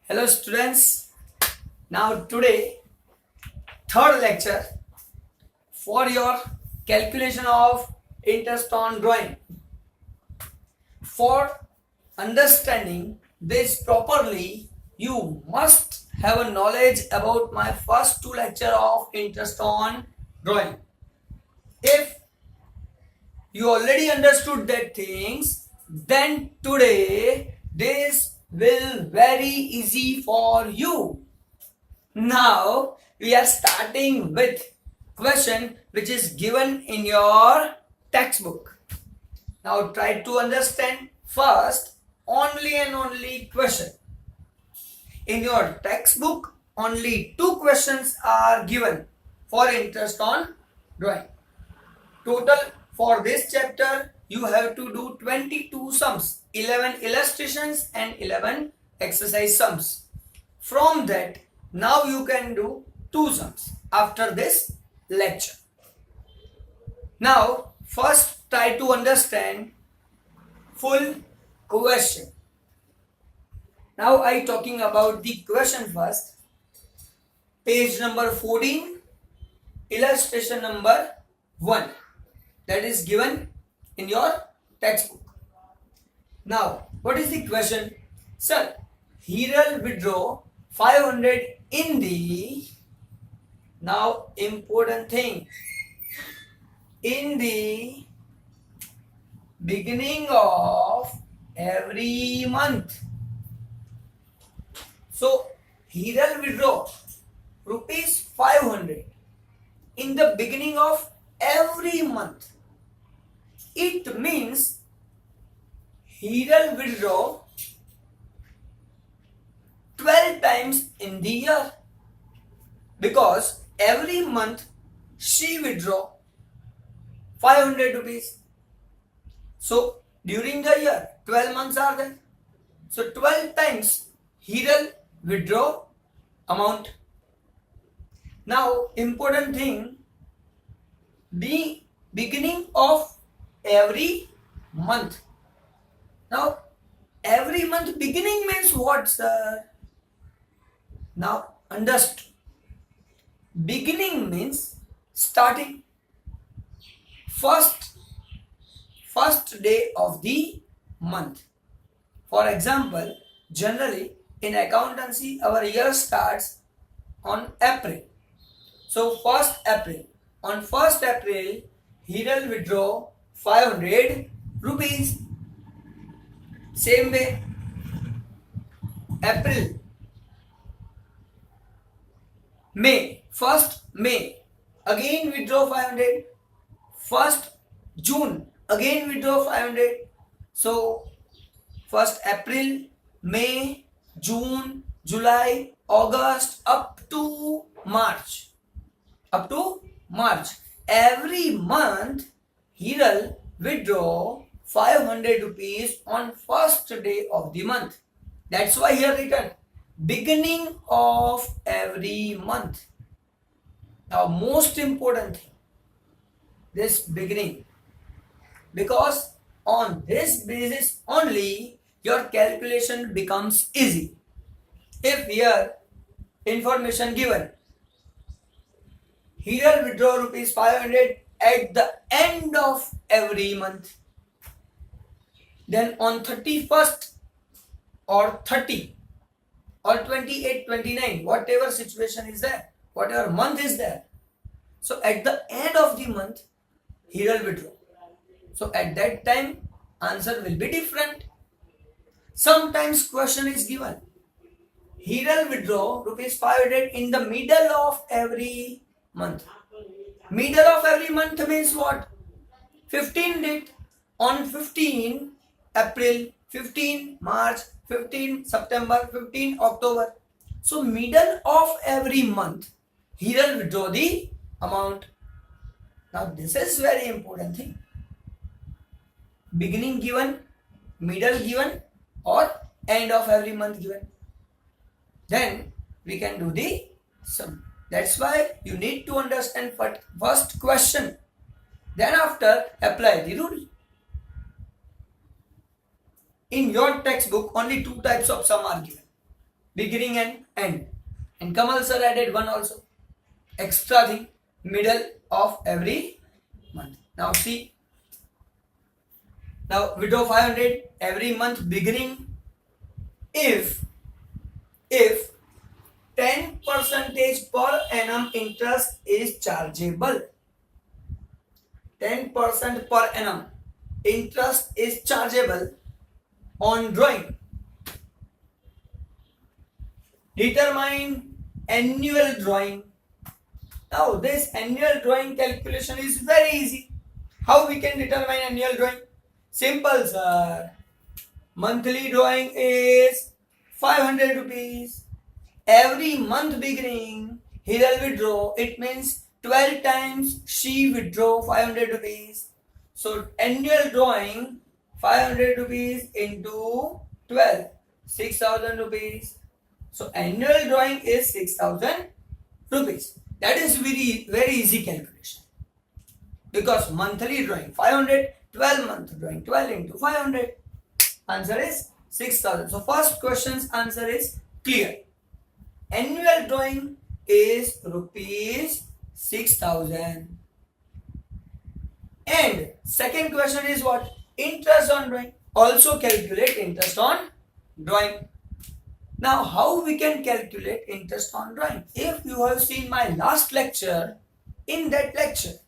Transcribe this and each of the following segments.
Hello students. Now today third lecture for your calculation of interest on drawing. For understanding this properly, you must have a knowledge about my first two lecture of interest on drawing. If you already understood that things, then today this will very easy for you. Now we are starting with question which is given in your textbook. Now try to understand first only and only question. In your textbook only two questions are given for interest on drawing. Total for this chapter you have to do 22 sums, 11 illustrations and 11 exercise sums. From that now you can do two sums after this lecture. Now first try to understand full question. Now I talking about the question first. Page number 14, illustration number 1, that is given in your textbook. Now what is the question? Sir, Hiral withdraw 500 in the, now important thing, in the beginning of every month. So Hiral withdraw rupees 500 in the beginning of every month. It means Hiral withdraw 12 times in the year, because every month she withdraw 500 rupees. So during the year 12 months are there. So 12 times Hiral withdraw amount. Now important thing, the beginning of every month. Now every month beginning means what, sir? Now understood. Beginning means starting. First day of the month. For example, generally in accountancy our year starts on April. So 1st April. On 1st April, Hiral withdraw 500 rupees. Same way, April, May, 1st May, again withdraw 500. 1st June, again withdraw 500. So 1st April, May, June, July, August, up to March. Up to March. Every month Hiral withdraw 500 rupees on 1st day of the month. That's why here written beginning of every month. Now most important thing, this beginning, because on this basis only your calculation becomes easy. If here information given, Hiral withdraw rupees 500 at the end of every month, then on 31st or 30 or 28, 29, whatever situation is there, whatever month is there, so at the end of the month Hiral withdraw. So at that time answer will be different. Sometimes question is given, Hiral withdraw rupees 500 in the middle of every month. Middle of every month means what? 15 date. On 15 April, 15 March, 15 September, 15 October. So middle of every month Hiral withdraw the amount. Now this is very important thing. Beginning given, middle given, or end of every month given. Then we can do the sum. That's why you need to understand first question. Then after apply the rule. In your textbook only two types of sum are given. beginning and end. And Kamal sir added one also extra thing, middle of every month. Now see, now withdraw 500 every month beginning if 10 percentage per annum interest is chargeable. 10% per annum interest is chargeable on drawing. Determine annual drawing. Now this annual drawing calculation is very easy. How we can determine annual drawing? Simple, sir. Monthly drawing is 500 rupees. Every month beginning he will withdraw. It means 12 times she withdraw 500 rupees. So annual drawing 500 rupees into 12, 6,000 rupees. So annual drawing is 6,000 rupees. That is very easy calculation. Because monthly drawing 500, 12 month drawing 12 into 500. Answer is 6,000. So first question's answer is clear. Annual drawing is rupees 6,000. And second question is what? Interest on drawing. Also calculate interest on drawing. Now how we can calculate interest on drawing? If you have seen my last lecture, in that lecture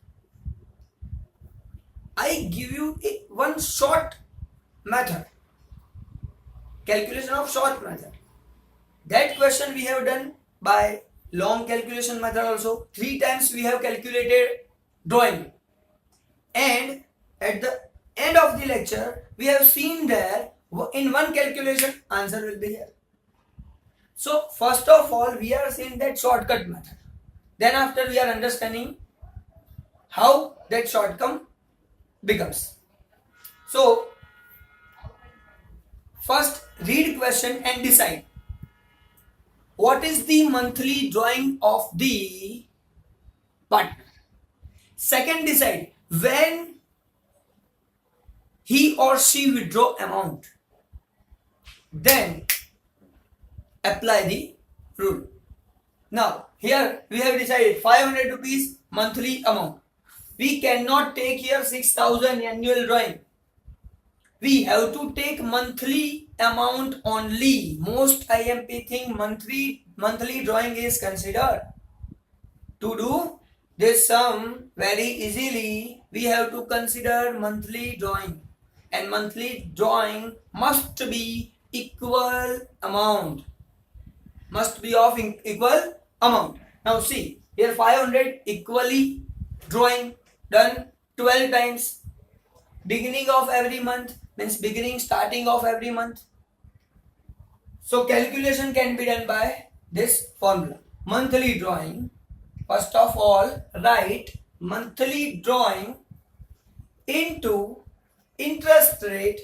I give you one short method, calculation of short method. That question we have done by long calculation method also. 3 times we have calculated drawing. And at the end of the lecture, we have seen there in one calculation answer will be here. So first of all, we are seeing that shortcut method. Then after we are understanding how that shortcut becomes. So first read question and decide. What is the monthly drawing of the partner? Second, decide when he or she withdraw amount. Then apply the rule. Now here we have decided 500 rupees monthly amount. We cannot take here 6,000 annual drawing. We have to take monthly amount only. Most IMP think monthly drawing is considered. To do this sum very easily, we have to consider monthly drawing. And monthly drawing must be equal amount. Must be of equal amount. Now see, here 500 equally drawing done 12 times. Beginning of every month means starting of every month. So calculation can be done by this formula. Monthly drawing, first of all write monthly drawing into interest rate.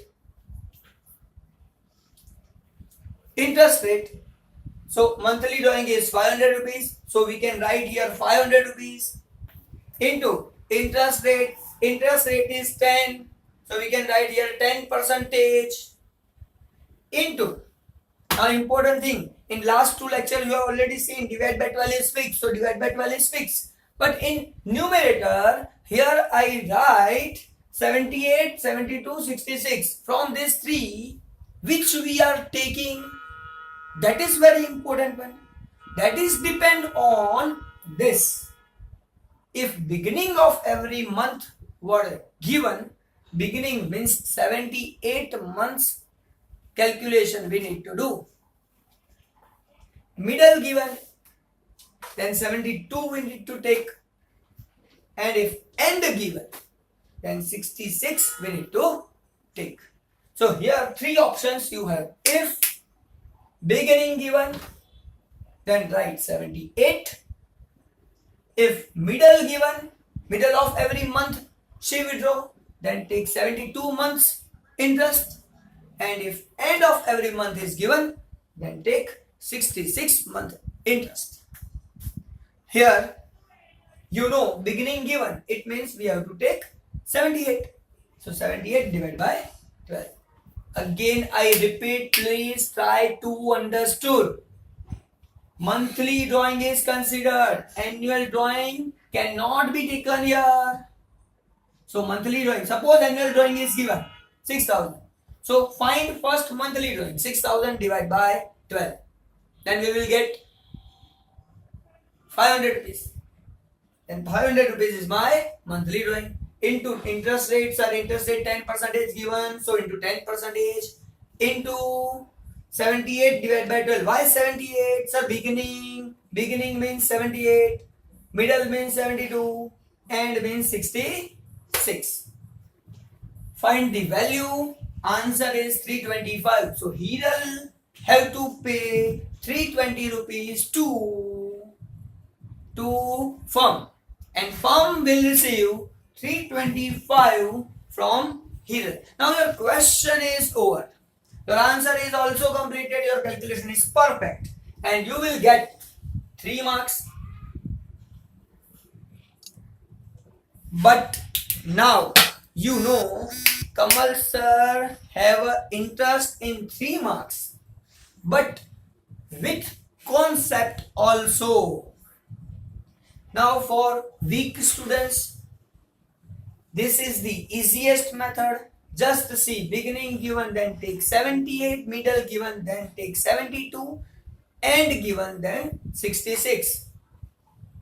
So monthly drawing is 500 rupees. So we can write here 500 rupees into interest rate. Interest rate is 10. So we can write here 10% into. Now important thing, in last 2 lectures you have already seen divide by 12 is fixed. So divide by 12 is fixed. But in numerator, here I write 78, 72, 66. From these 3, which we are taking, that is very important one. That is depend on this. If beginning of every month were given, beginning means 78 months calculation we need to do. Middle given, then 72 we need to take. And if end given, then 66 we need to take. So here 3 options you have. If beginning given, then write 78. If middle given, middle of every month she withdraw, then take 72 months interest. And if end of every month is given, then take 66 month interest. Here, you know, beginning given, it means we have to take 78. So 78 divided by 12. Again, I repeat, please try to understood. monthly drawing is considered. Annual drawing cannot be taken here. So monthly drawing, suppose annual drawing is given 6,000. So find first monthly drawing, 6,000 divided by 12. Then we will get 500 rupees. Then 500 rupees is my monthly drawing. Into interest rates are interest rate 10% given. So into 10% into 78 divided by 12. Why 78? Sir, beginning. Beginning means 78. Middle means 72. End means 66. Find the value. Answer is 325. So he'll have to pay 320 rupees to firm. And firm will receive 325 from Hiral. Now your question is over. Your answer is also completed. Your calculation is perfect. And you will get 3 marks. But now you know Kamal sir have an interest in 3 marks. But with concept also. Now for weak students, this is the easiest method. Just see beginning given, then take 78, middle given, then take 72, end given, then 66.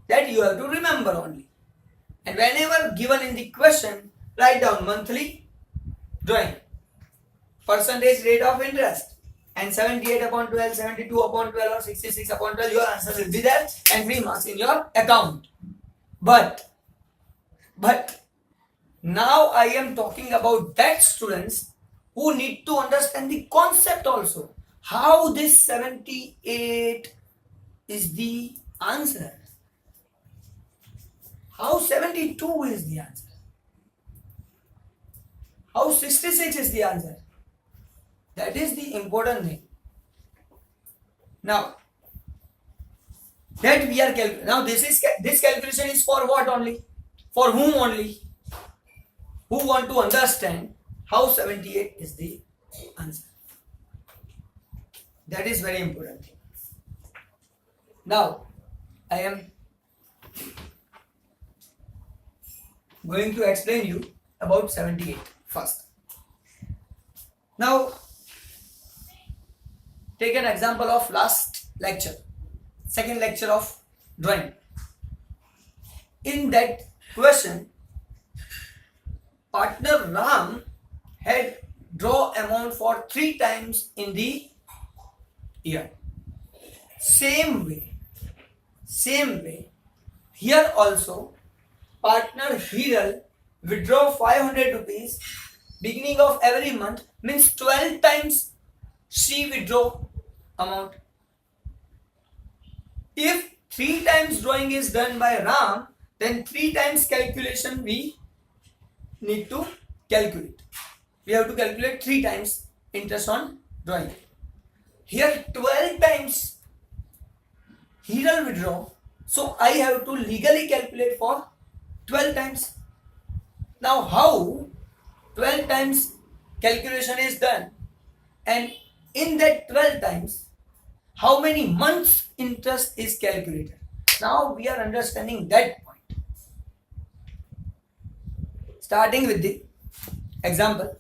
That you have to remember only. And whenever given in the question, write down monthly drawing, percentage rate of interest, and 78 upon 12, 72 upon 12 or 66 upon 12, your answer will be there and 3 marks in your account. But now I am talking about that students who need to understand the concept also. How this 78 is the answer. How 72 is the answer. How 66 is the answer. That is the important thing. Now, that we are calculating. Now this calculation is for what only? For whom only? Who want to understand how 78 is the answer. That is very important thing. Now, I am going to explain you about 78 first. Now, take an example of last lecture, second lecture of drawing. In that question, partner Ram had draw amount for 3 times in the year. Same way, here also partner Hiral withdraw 500 rupees beginning of every month, means 12 times she withdraw amount. If 3 times drawing is done by Ram, then 3 times calculation we need to calculate. We have to calculate 3 times interest on drawing. Here 12 times Hiral withdraw, so I have to legally calculate for 12 times. Now how 12 times calculation is done, and in that 12 times how many months interest is calculated. Now we are understanding that point. Starting with the example,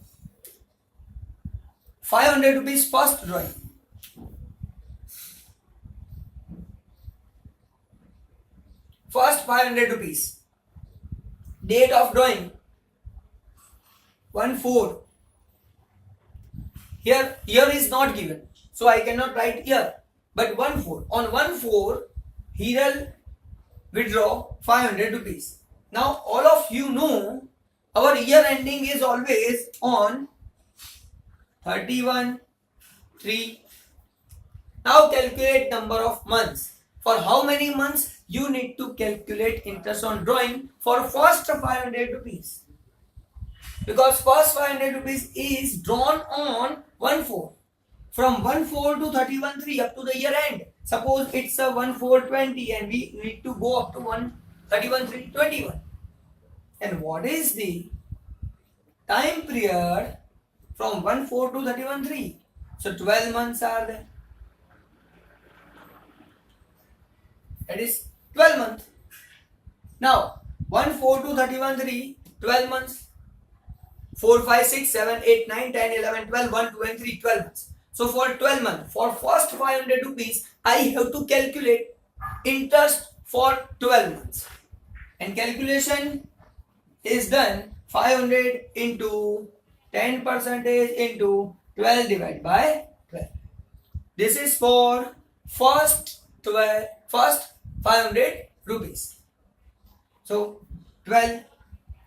500 rupees first drawing. First 500 rupees. Date of drawing 1/4. Here year is not given, so I cannot write year, but 1/4. On 1/4, Hiral withdraw 500 rupees. Now all of you know our year ending is always on 31/3. Now calculate number of months. For how many months you need to calculate interest on drawing for first 500 rupees. Because first 500 rupees is drawn on 1/4. From 1/4 to 31/3 up to the year end. Suppose it's a 1/4/20 and we need to go up to 31/3/21. And what is the time period from 1/4 to 31/3? So 12 months are there. that is 12 months. Now 1, 4, 2, 31, 3, 12 months. 4, 5, 6, 7, 8, 9, 10, 11, 12, 1, 2 and 3, 12 months. So for 12 months, for first 500 rupees, I have to calculate interest for 12 months. And calculation is done 500 into 10% into 12 divided by 12. This is for first 500 rupees. So 12.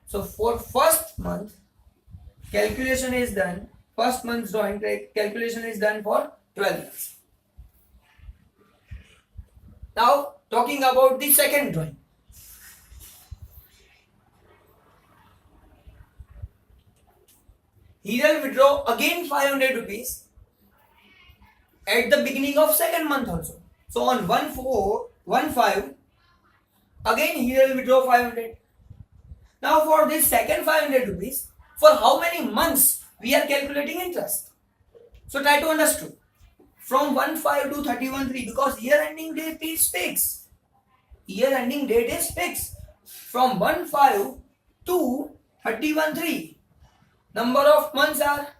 So for first month, calculation is done. First month's drawing calculation is done for 12 months. Now talking about the second drawing. Hiral withdraw again 500 rupees at the beginning of second month also. So on 1/4/15 again Hiral withdraw 500. Now for this second 500 rupees, for how many months we are calculating interest? So try to understand. From 1/5 to 31/3 because year ending date is fixed. Year ending date is fixed. From 1/5 to 31/3. Number of months are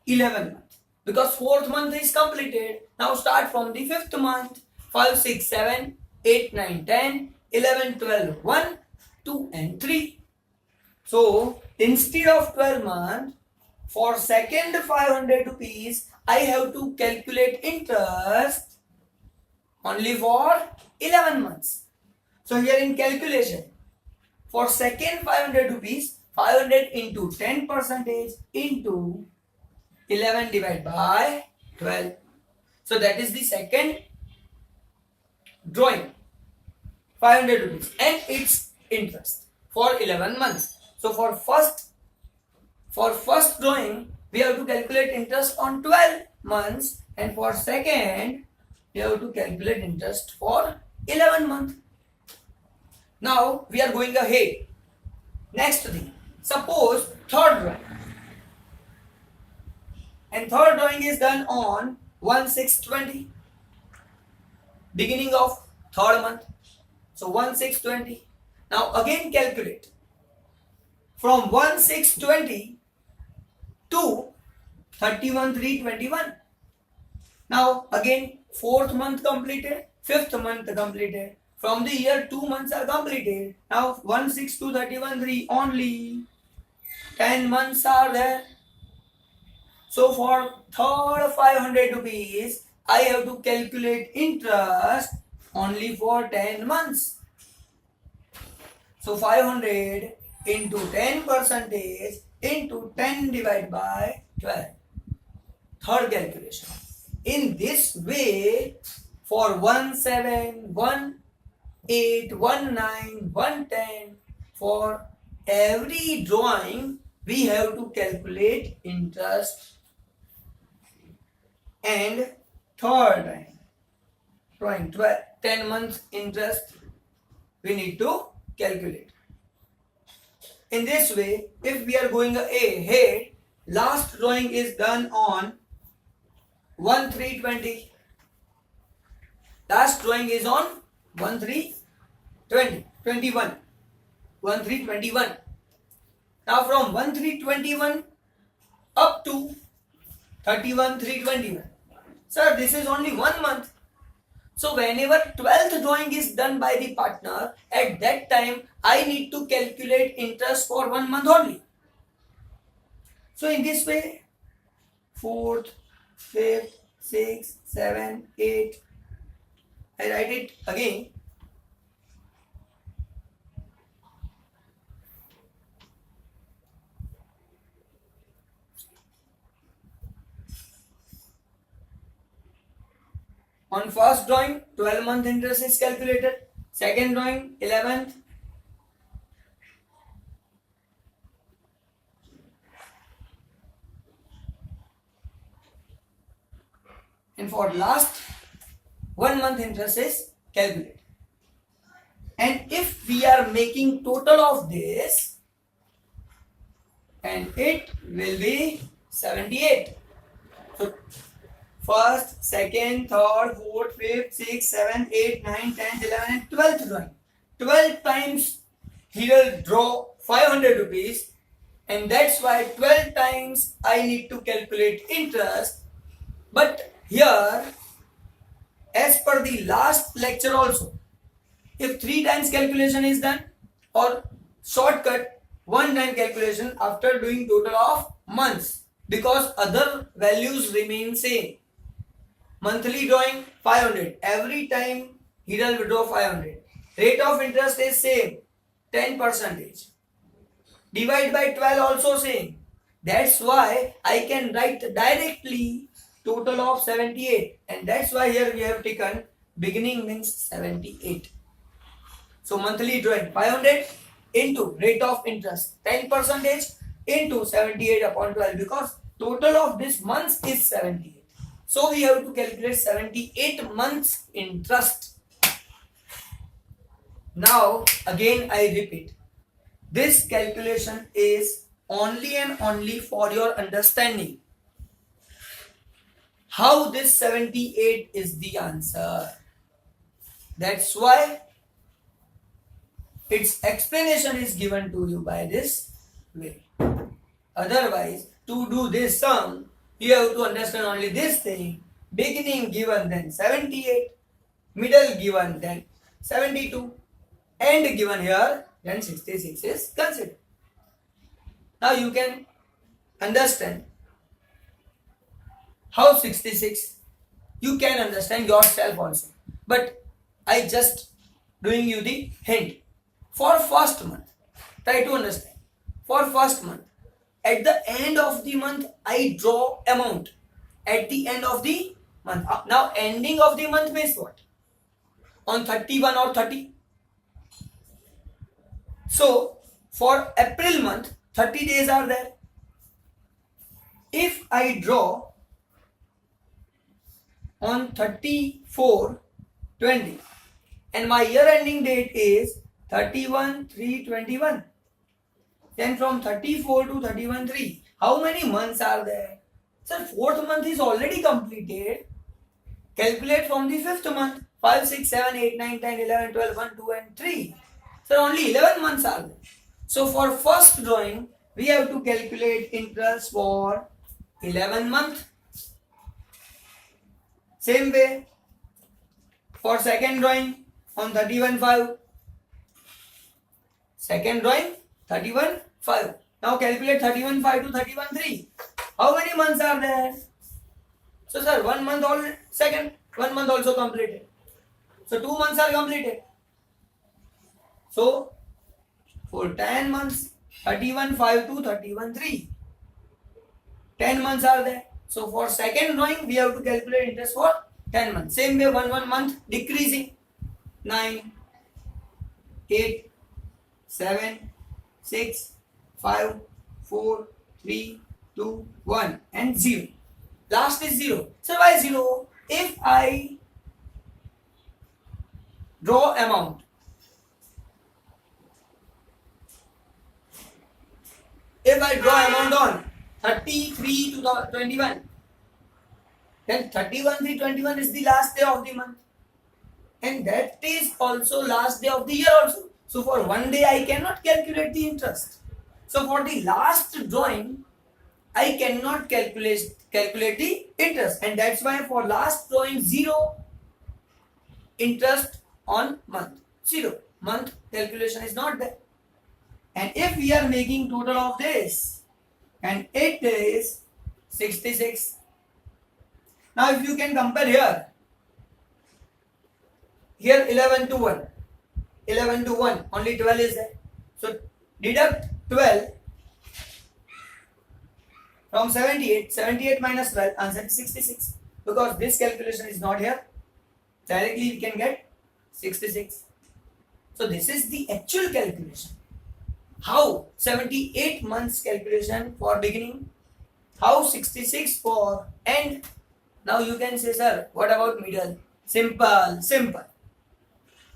11 months because fourth month is completed. Now start from the fifth month. 5, 6, 7, 8, 9, 10, 11, 12, 1, 2 and 3. So instead of 12 months, for second 500 rupees, I have to calculate interest only for 11 months. So here in calculation, for second 500 rupees, 500 into 10% into 11 divided by 12. So that is the second drawing. 500 rupees and its interest for 11 months. So for first drawing, we have to calculate interest on 12 months and for second, we have to calculate interest for 11 months. Now we are going ahead. Next thing. Suppose third drawing. And third drawing is done on 1/6/20. Beginning of third month. So 1/6/20. Now again calculate. From 1/6/20 to 31/3/21. Now again fourth month completed, fifth month completed. From the year 2 months are completed. Now 1/6 to 31/3 only 10 months are there. So for third 500 rupees, I have to calculate interest only for 10 months. So 500 into 10% into 10 divided by 12. Third calculation. In this way, for 1/7, 1/8, 1/9, 1/10, for every drawing, we have to calculate interest. And third drawing 10 months interest, we need to calculate. In this way, if we are going ahead, last drawing is done on 1/3/20. Last drawing is on 1/3/21. 1/3/21. Now from 1/3/21 up to 31/3/21. Sir, this is only 1 month. So whenever 12th drawing is done by the partner, at that time I need to calculate interest for 1 month only. So in this way, 4th, 5th, 6th, 7th, 8th, I write it again. On first drawing, 12-month interest is calculated. Second drawing, 11th. And for last, 1 month interest is calculated. And if we are making total of this, and it will be 78. So first, second, third, fourth, fifth, sixth, seventh, eighth, ninth, 10th, 11th, and 12th drawing. 12 times he will draw 500 rupees, and that's why 12 times I need to calculate interest. But here, as per the last lecture also, if 3 times calculation is done, or shortcut 1 time calculation after doing total of months, because other values remain same. Monthly drawing 500, every time he will withdraw 500. Rate of interest is same, 10%. Divide by 12 also same. That's why I can write directly total of 78, and that's why here we have taken beginning means 78. So monthly drawing 500 into rate of interest 10% into 78 upon 12, because total of this months is 78. So we have to calculate 78 months interest. Now again I repeat, this calculation is only and only for your understanding. How this 78 is the answer. That's why its explanation is given to you by this way. Otherwise, to do this sum, you have to understand only this thing. Beginning given, then 78, middle given, then 72, end given here, then 66 is considered. Now you can understand how 66, you can understand yourself also. But I just doing you the hint. For first month, try to understand. For first month, at the end of the month, I draw amount. At the end of the month. Now, ending of the month means what? On 31 or 30. So, for April month, 30 days are there. If I draw on 34/20 and my year ending date is 31/3/21, then from 34 to 31/3, how many months are there? Sir, fourth month is already completed. Calculate from the fifth month. 5, 6, 7, 8, 9, 10, 11, 12, 1, 2 and 3. Sir, only 11 months are there. So for first drawing, we have to calculate interest for 11 months. Same way, for second drawing on 31/5. Second drawing 31/5. Now calculate 31/5 to 31/3. How many months are there? So sir, 1 month all second, 1 month also completed. So 2 months are completed. So for 10 months, 31/5 to 31/3. 10 months are there. So for second drawing, we have to calculate interest for 10 months. Same way, 1 month decreasing. 9, 8, 7, 6, 5, 4, 3, 2, 1 and 0. Last is 0. So why 0? If I draw amount, on 33 to 21, then 31/3/21 is the last day of the month, and that is also last day of the year also. So for one day I cannot calculate the interest. So for the last drawing, I cannot calculate the interest, and that's why for last drawing 0 interest on month. 0 month calculation is not there. And if we are making total of this, and it is 66. Now if you can compare here 11 to 1, 11 to 1, only 12 is there. So deduct 12 from 78, 78 minus 12, answer is 66. Because this calculation is not here, directly we can get 66. So this is the actual calculation. How 78 months calculation for beginning, how 66 for end. Now you can say, sir, what about middle? Simple.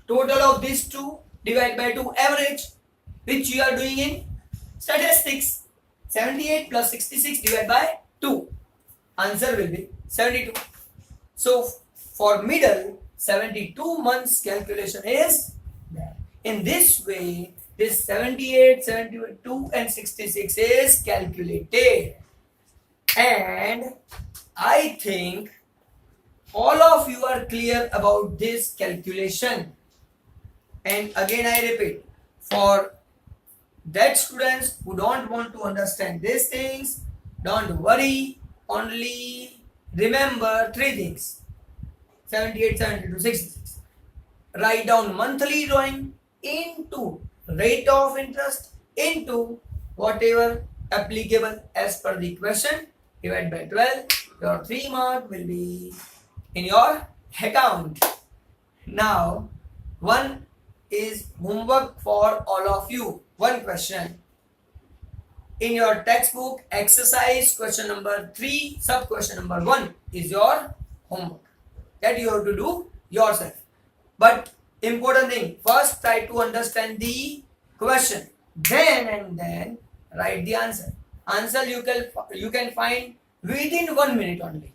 Total of these two divide by 2, average, which you are doing in statistics. 78 plus 66 divided by 2. Answer will be 72. So for middle, 72 months calculation is there. In this way, this 78, 72 and 66 is calculated. And I think all of you are clear about this calculation. And again I repeat, for that students who don't want to understand these things, don't worry, only remember three things: 78, 72, 66. Write down monthly drawing into rate of interest into whatever applicable as per the question, divide by 12. Your 3 mark will be in your account. Now, one is homework for all of you. One question. In your textbook, exercise question number 3, sub question number 1 is your homework that you have to do yourself. But important thing, first try to understand the question, then write the answer. Answer you can find within 1 minute only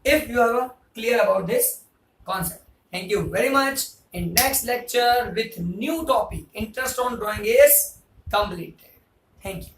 if you are clear about this concept. Thank you very much. In next lecture with new topic, interest on drawing is completed. Thank you.